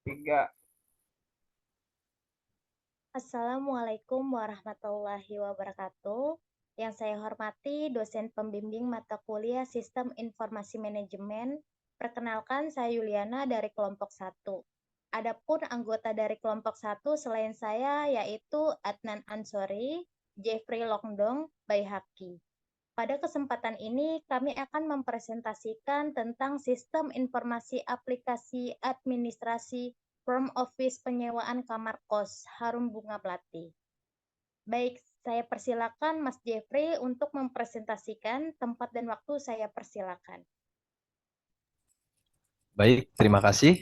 Tiga. Assalamualaikum warahmatullahi wabarakatuh. Yang saya hormati dosen pembimbing mata kuliah Sistem Informasi Manajemen. Perkenalkan, saya Yuliana dari kelompok 1. Adapun anggota dari kelompok 1 selain saya yaitu Adnan Ansori, Jeffrey Longdong, Baihaqi. Pada kesempatan ini kami akan mempresentasikan tentang sistem informasi aplikasi administrasi Firm Office penyewaan kamar kos Harum Bunga Melati. Baik, saya persilakan Mas Jeffrey untuk mempresentasikan. Tempat dan waktu saya persilakan. Baik, terima kasih.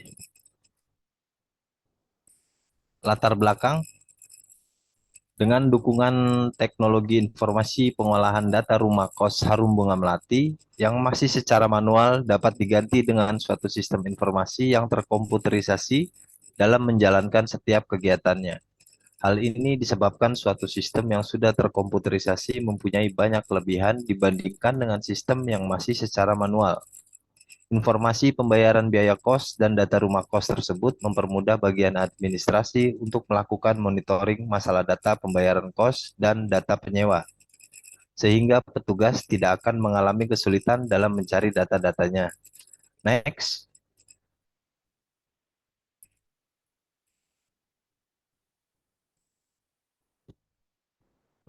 Latar belakang, dengan dukungan teknologi informasi pengolahan data rumah kos Harum Bunga Melati yang masih secara manual dapat diganti dengan suatu sistem informasi yang terkomputerisasi dalam menjalankan setiap kegiatannya. Hal ini disebabkan suatu sistem yang sudah terkomputerisasi mempunyai banyak kelebihan dibandingkan dengan sistem yang masih secara manual. Informasi pembayaran biaya kos dan data rumah kos tersebut mempermudah bagian administrasi untuk melakukan monitoring masalah data pembayaran kos dan data penyewa, sehingga petugas tidak akan mengalami kesulitan dalam mencari data-datanya. Next.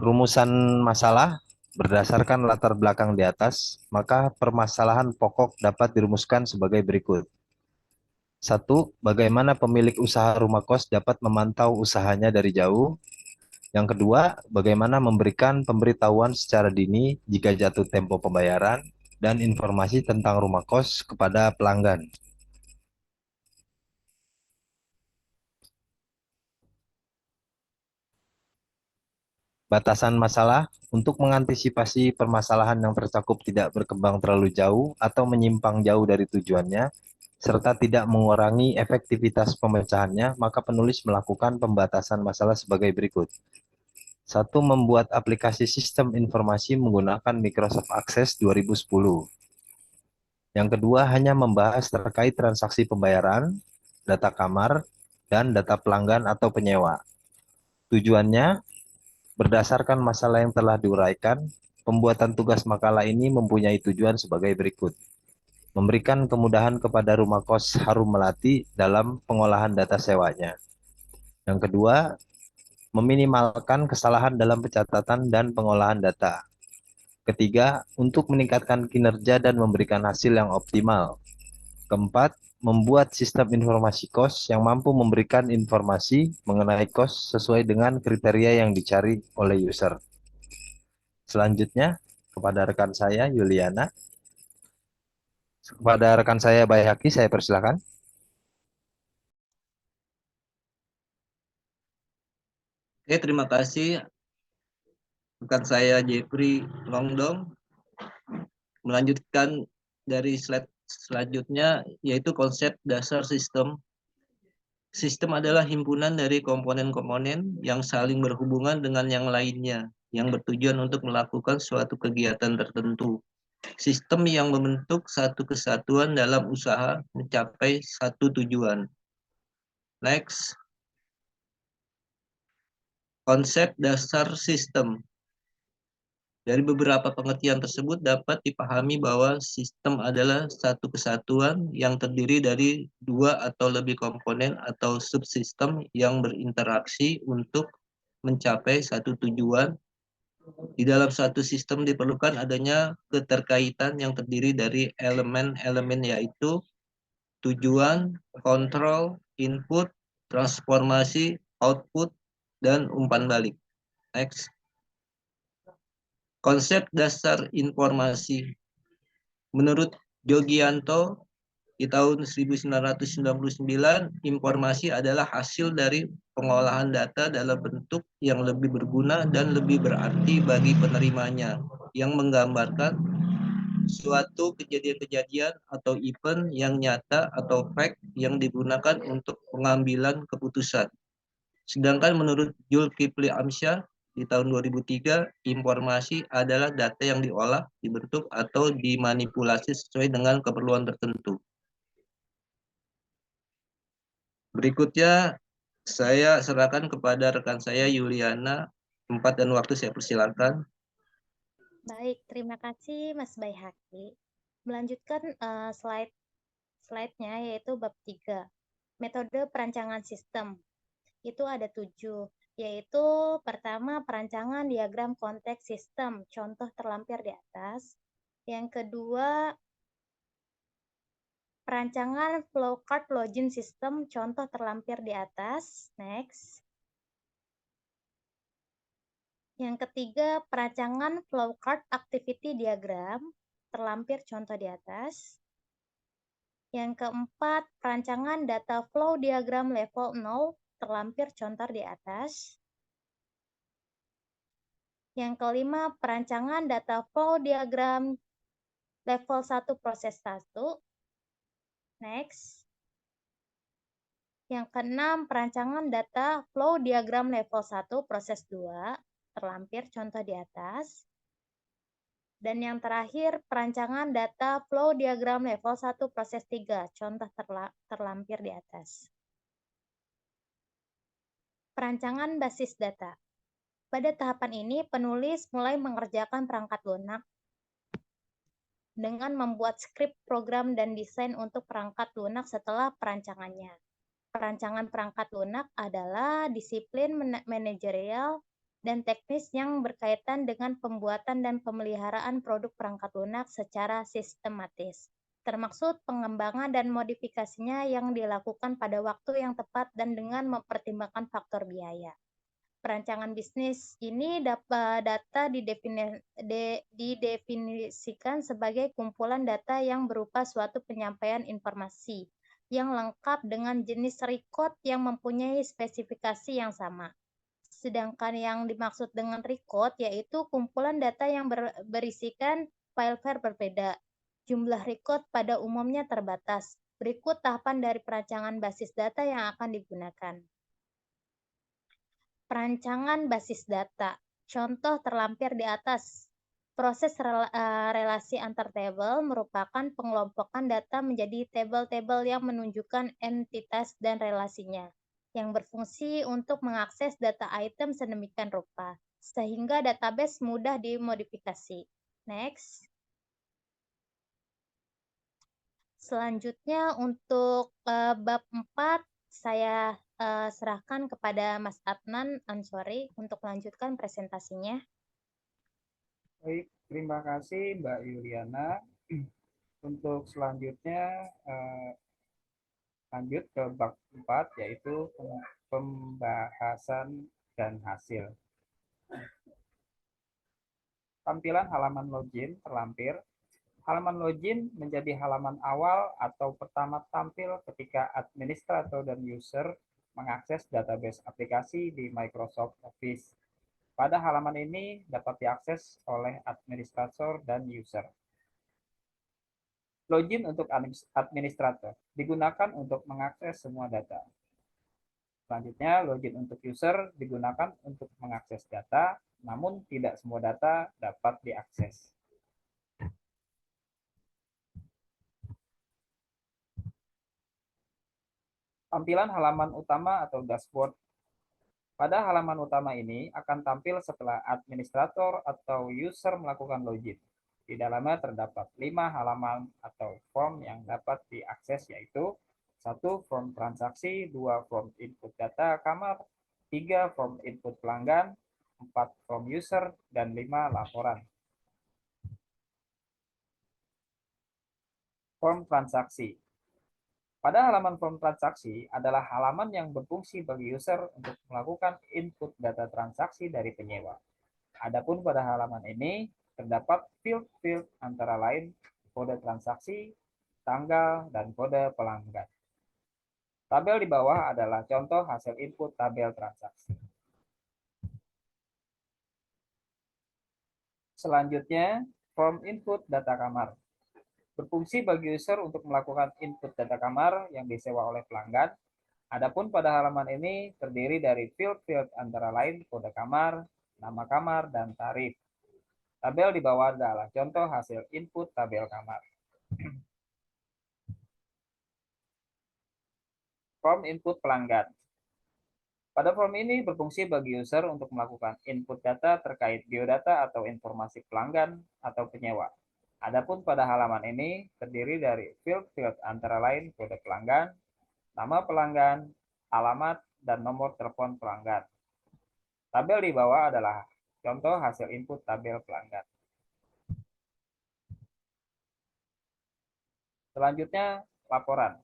Rumusan masalah berdasarkan latar belakang di atas, maka permasalahan pokok dapat dirumuskan sebagai berikut. 1. Bagaimana pemilik usaha rumah kos dapat memantau usahanya dari jauh. Yang kedua, bagaimana memberikan pemberitahuan secara dini jika jatuh tempo pembayaran dan informasi tentang rumah kos kepada pelanggan. Batasan masalah untuk mengantisipasi permasalahan yang tercakup tidak berkembang terlalu jauh atau menyimpang jauh dari tujuannya, serta tidak mengurangi efektivitas pemecahannya, maka penulis melakukan pembatasan masalah sebagai berikut. 1. Membuat aplikasi sistem informasi menggunakan Microsoft Access 2010. Yang kedua, hanya membahas terkait transaksi pembayaran, data kamar, dan data pelanggan atau penyewa. Tujuannya, berdasarkan masalah yang telah diuraikan, pembuatan tugas makalah ini mempunyai tujuan sebagai berikut. Memberikan kemudahan kepada rumah kos Harum Melati dalam pengolahan data sewanya. Yang kedua, meminimalkan kesalahan dalam pencatatan dan pengolahan data. Ketiga, untuk meningkatkan kinerja dan memberikan hasil yang optimal. Keempat, membuat sistem informasi kos yang mampu memberikan informasi mengenai kos sesuai dengan kriteria yang dicari oleh user. Selanjutnya, kepada rekan saya Yuliana. Kepada rekan saya Bayhaki, saya persilakan. Oke, terima kasih rekan saya Jeffrey Longdong. Melanjutkan dari slide selanjutnya, yaitu konsep dasar sistem. Sistem adalah himpunan dari komponen-komponen yang saling berhubungan dengan yang lainnya, yang bertujuan untuk melakukan suatu kegiatan tertentu. Sistem yang membentuk satu kesatuan dalam usaha mencapai satu tujuan. Next. Konsep dasar sistem. Dari beberapa pengertian tersebut dapat dipahami bahwa sistem adalah satu kesatuan yang terdiri dari dua atau lebih komponen atau subsistem yang berinteraksi untuk mencapai satu tujuan. Di dalam satu sistem diperlukan adanya keterkaitan yang terdiri dari elemen-elemen yaitu tujuan, kontrol, input, transformasi, output, dan umpan balik. Next. Konsep dasar informasi. Menurut Jogianto, di tahun 1999, informasi adalah hasil dari pengolahan data dalam bentuk yang lebih berguna dan lebih berarti bagi penerimanya, yang menggambarkan suatu kejadian-kejadian atau event yang nyata atau fact yang digunakan untuk pengambilan keputusan. Sedangkan menurut Zulkifli Amsyah, di tahun 2003, informasi adalah data yang diolah, dibentuk, atau dimanipulasi sesuai dengan keperluan tertentu. Berikutnya saya serahkan kepada rekan saya Yuliana. Tempat dan waktu saya persilakan. Baik, terima kasih Mas Baihaqi. Melanjutkan slide-nya yaitu bab 3. Metode perancangan sistem. Itu ada 7, yaitu pertama perancangan diagram konteks sistem, contoh terlampir di atas. Yang kedua, perancangan flowchart login system, contoh terlampir di atas. Next. Yang ketiga, perancangan flowchart activity diagram, terlampir contoh di atas. Yang keempat, perancangan data flow diagram level 0, terlampir contoh di atas. Yang kelima, perancangan data flow diagram level 1 proses 1. Next. Yang keenam, perancangan data flow diagram level 1 proses 2, terlampir contoh di atas. Dan yang terakhir, perancangan data flow diagram level 1 proses 3, contoh terlampir di atas. Perancangan basis data. Pada tahapan ini, penulis mulai mengerjakan perangkat lunak dengan membuat skrip program dan desain untuk perangkat lunak setelah perancangannya. Perancangan perangkat lunak adalah disiplin manajerial dan teknis yang berkaitan dengan pembuatan dan pemeliharaan produk perangkat lunak secara sistematis, termaksud pengembangan dan modifikasinya yang dilakukan pada waktu yang tepat dan dengan mempertimbangkan faktor biaya. Perancangan bisnis ini data didefinisikan sebagai kumpulan data yang berupa suatu penyampaian informasi yang lengkap dengan jenis record yang mempunyai spesifikasi yang sama. Sedangkan yang dimaksud dengan record yaitu kumpulan data yang berisikan file-file berbeda. Jumlah record pada umumnya terbatas. Berikut tahapan dari perancangan basis data yang akan digunakan. Perancangan basis data. Contoh terlampir di atas. Proses relasi antar tabel merupakan pengelompokan data menjadi tabel-tabel yang menunjukkan entitas dan relasinya, yang berfungsi untuk mengakses data item sedemikian rupa, sehingga database mudah dimodifikasi. Next. Selanjutnya untuk bab 4, saya serahkan kepada Mas Adnan Ansori untuk melanjutkan presentasinya. Baik, terima kasih Mbak Yuliana. Untuk selanjutnya lanjut ke bab 4 yaitu pembahasan dan hasil. Tampilan halaman login terlampir. Halaman login menjadi halaman awal atau pertama tampil ketika administrator dan user mengakses database aplikasi di Microsoft Office. Pada halaman ini dapat diakses oleh administrator dan user. Login untuk administrator digunakan untuk mengakses semua data. Selanjutnya, login untuk user digunakan untuk mengakses data, namun tidak semua data dapat diakses. Tampilan halaman utama atau dashboard. Pada halaman utama ini akan tampil setelah administrator atau user melakukan login. Di dalamnya terdapat 5 halaman atau form yang dapat diakses, yaitu 1 form transaksi, 2 form input data kamar, 3 form input pelanggan, 4 form user, dan 5 laporan. Form transaksi. Pada halaman form transaksi adalah halaman yang berfungsi bagi user untuk melakukan input data transaksi dari penyewa. Adapun pada halaman ini terdapat field-field antara lain kode transaksi, tanggal, dan kode pelanggan. Tabel di bawah adalah contoh hasil input tabel transaksi. Selanjutnya, form input data kamar. Berfungsi bagi user untuk melakukan input data kamar yang disewa oleh pelanggan. Adapun pada halaman ini terdiri dari field-field antara lain kode kamar, nama kamar, dan tarif. Tabel di bawah adalah contoh hasil input tabel kamar. form input pelanggan. Pada form ini berfungsi bagi user untuk melakukan input data terkait biodata atau informasi pelanggan atau penyewa. Adapun pada halaman ini terdiri dari field-field antara lain kode pelanggan, nama pelanggan, alamat, dan nomor telepon pelanggan. Tabel di bawah adalah contoh hasil input tabel pelanggan. Selanjutnya, laporan.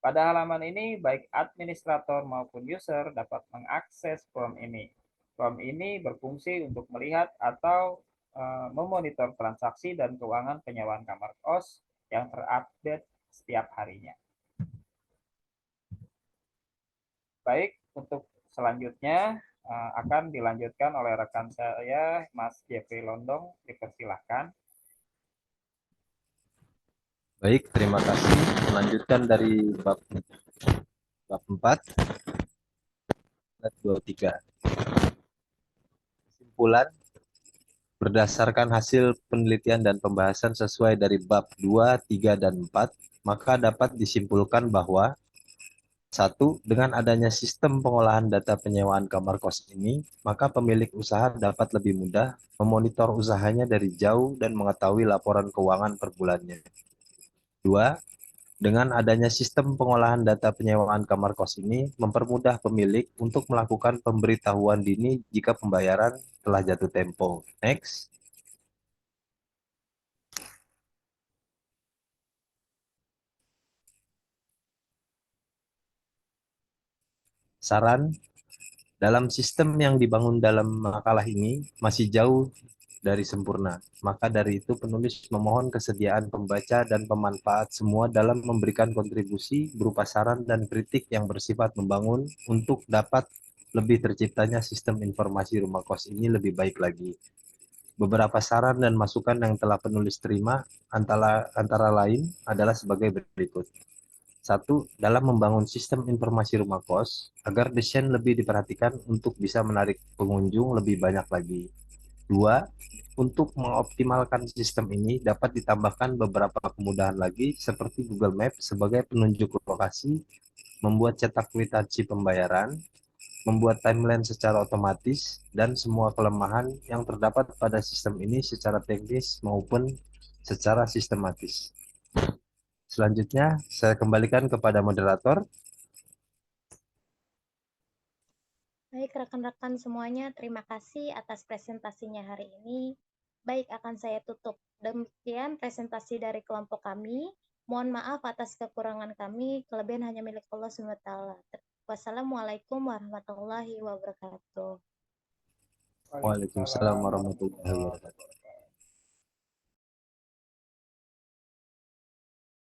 Pada halaman ini, baik administrator maupun user dapat mengakses form ini. Form ini berfungsi untuk melihat atau memonitor transaksi dan keuangan penyewaan kamar kos yang terupdate setiap harinya. Baik, untuk selanjutnya akan dilanjutkan oleh rekan saya, Mas Jeffrey Londong. Dipersilahkan. Baik, terima kasih. Melanjutkan dari bab 4, ayat 23. Kesimpulan, berdasarkan hasil penelitian dan pembahasan sesuai dari bab 2, 3, dan 4, maka dapat disimpulkan bahwa 1. Dengan adanya sistem pengolahan data penyewaan kamar kos ini, maka pemilik usaha dapat lebih mudah memonitor usahanya dari jauh dan mengetahui laporan keuangan per bulannya. 2. Dengan adanya sistem pengolahan data penyewaan kamar kos ini, mempermudah pemilik untuk melakukan pemberitahuan dini jika pembayaran telah jatuh tempo. Next. Saran, dalam sistem yang dibangun dalam makalah ini masih jauh dari sempurna. Maka dari itu penulis memohon kesediaan pembaca dan pemanfaat semua dalam memberikan kontribusi berupa saran dan kritik yang bersifat membangun untuk dapat lebih terciptanya sistem informasi rumah kos ini lebih baik lagi. Beberapa saran dan masukan yang telah penulis terima antara lain adalah sebagai berikut. 1. Dalam membangun sistem informasi rumah kos, agar desain lebih diperhatikan untuk bisa menarik pengunjung lebih banyak lagi. 2. Untuk mengoptimalkan sistem ini dapat ditambahkan beberapa kemudahan lagi seperti Google Maps sebagai penunjuk lokasi, membuat cetak kwitansi pembayaran, membuat timeline secara otomatis, dan semua kelemahan yang terdapat pada sistem ini secara teknis maupun secara sistematis. Selanjutnya, saya kembalikan kepada moderator. Baik, rekan-rekan semuanya, terima kasih atas presentasinya hari ini. Baik, akan saya tutup. Demikian presentasi dari kelompok kami. Mohon maaf atas kekurangan kami, kelebihan hanya milik Allah SWT. Wassalamualaikum warahmatullahi wabarakatuh. Waalaikumsalam warahmatullahi wabarakatuh.